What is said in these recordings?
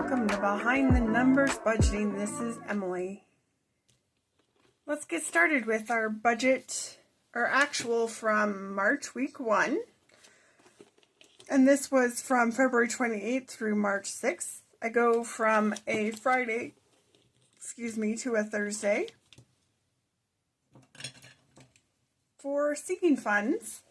welcome to Behind the Numbers Budgeting. This is Emily. Let's get started with our budget, or actual from March week 1. And this was from February 28th through March 6th. I go from a Friday, to a Thursday. For sinking funds,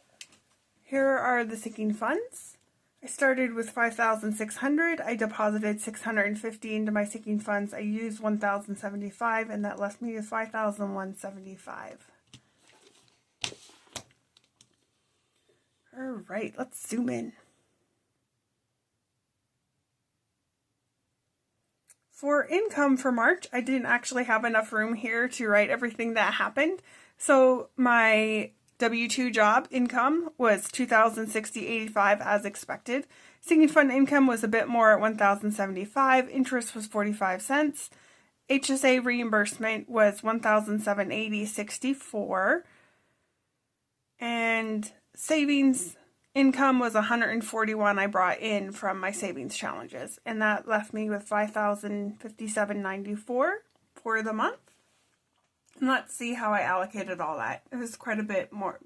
here are the sinking funds. I started with $5,600. I deposited $650 into my sinking funds. I used $1,075, and that left me with $5,175. All right, let's zoom in. For income for March, I didn't actually have enough room here to write everything that happened. So my W-2 job income was $2,060.85 as expected. Sinking fund income was a bit more at $1,075. Interest was 45 cents. HSA reimbursement was $1,780.64. And savings income was $141 I brought in from my savings challenges. And that left me with $5,057.94 for the month. And let's see how I allocated all that. It was quite a bit more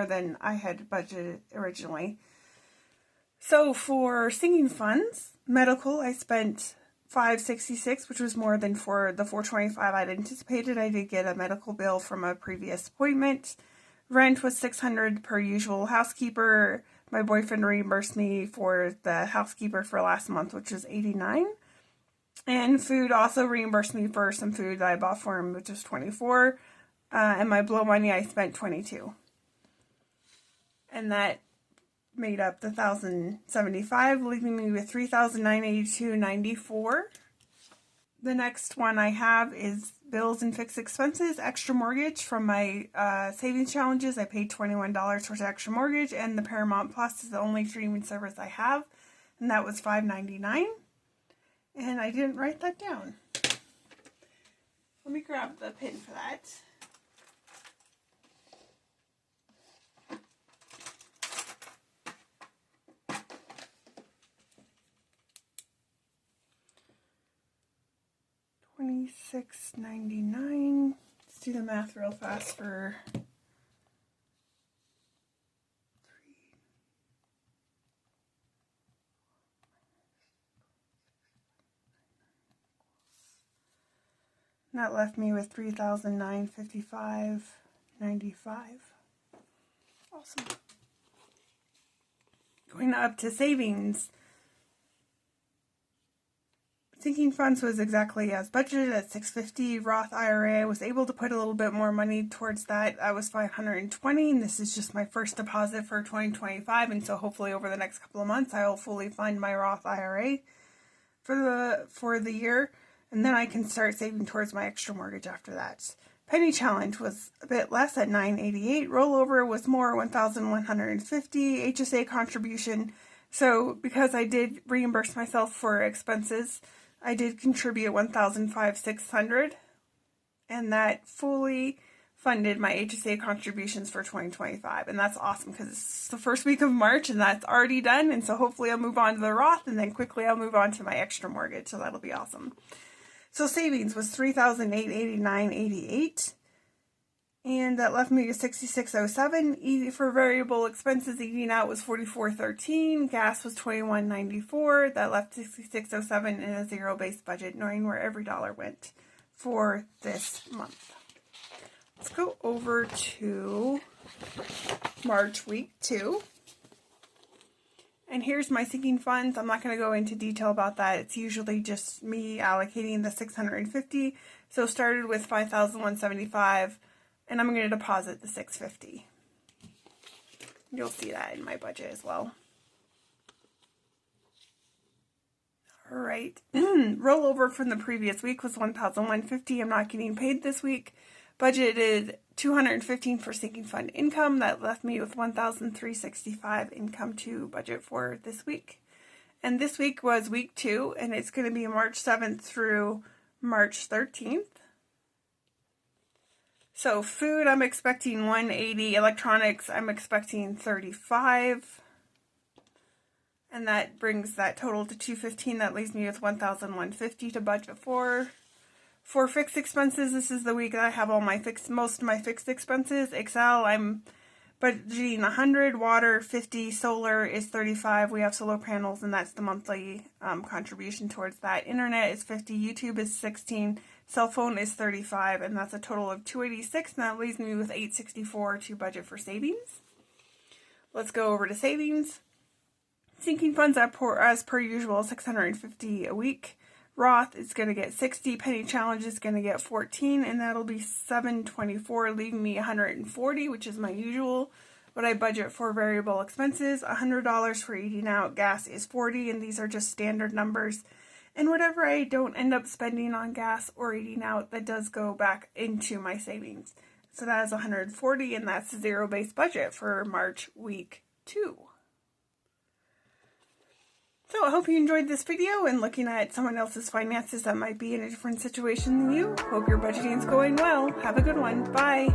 than I had budgeted originally. So for sinking funds, medical, I spent $566, which was more than for the $425 I'd anticipated. I did get a medical bill from a previous appointment. Rent was $600 per usual housekeeper. My boyfriend reimbursed me for the housekeeper for last month, which was $89. And food also reimbursed me for some food that I bought for him, which was $24. And my blow money, I spent $22. And that made up the $1,075, leaving me with $3,982.94. The next one I have is bills and fixed expenses, extra mortgage from my savings challenges. I paid $21 towards extra mortgage, and the Paramount Plus is the only streaming service I have, and that was $5.99. And I didn't write that down. Let me grab the pen for that. $26.99. Let's do the math real fast for that left me with $3,955.95. Awesome. Going up to savings. Sinking funds was exactly as budgeted at $650. Roth IRA, I was able to put a little bit more money towards that. I was $520, and this is just my first deposit for 2025, and so hopefully over the next couple of months I will fully fund my Roth IRA for the year. And then I can start saving towards my extra mortgage after that. Penny Challenge was a bit less at $988. Rollover was more, $1,150. HSA contribution. So because I did reimburse myself for expenses, I did contribute $1,500. And that fully funded my HSA contributions for 2025. And that's awesome because it's the first week of March and that's already done. And so hopefully I'll move on to the Roth, and then quickly I'll move on to my extra mortgage. So that'll be awesome. So savings was $3,889.88, and that left me with $66.07. For variable expenses, eating out was $44.13. Gas was $21.94. That left $66.07 in a zero-based budget, knowing where every dollar went for this month. Let's go over to March week 2. And here's my sinking funds. I'm not going to go into detail about that. It's usually just me allocating the $650. So started with $5,175, and I'm going to deposit the $650. You'll see that in my budget as well. All right. Rollover from the previous week was $1,150. I'm not getting paid this week. Budgeted $215 for sinking fund income. That left me with $1,365 income to budget for this week. And this week was week 2, and it's going to be March 7th through March 13th. So food, I'm expecting $180. Electronics, I'm expecting $35. And that brings that total to $215. That leaves me with $1,150 to budget for. For fixed expenses, this is the week that I have all my most of my fixed expenses. Excel, I'm budgeting 100, water 50, solar is 35. We have solar panels, and that's the monthly contribution towards that. Internet is 50, YouTube is 16, cell phone is 35, and that's a total of 286, and that leaves me with 864 to budget for savings. Let's go over to savings. Sinking funds as per usual, $650 a week. Roth is going to get 60. Penny Challenge is going to get 14, and that'll be $724, leaving me $140, which is my usual. What I budget for variable expenses, $100 for eating out. Gas is $40, and these are just standard numbers. And whatever I don't end up spending on gas or eating out, that does go back into my savings. So that is $140, and that's the zero-based budget for March week 2. So I hope you enjoyed this video and looking at someone else's finances that might be in a different situation than you. Hope your budgeting is going well. Have a good one. Bye.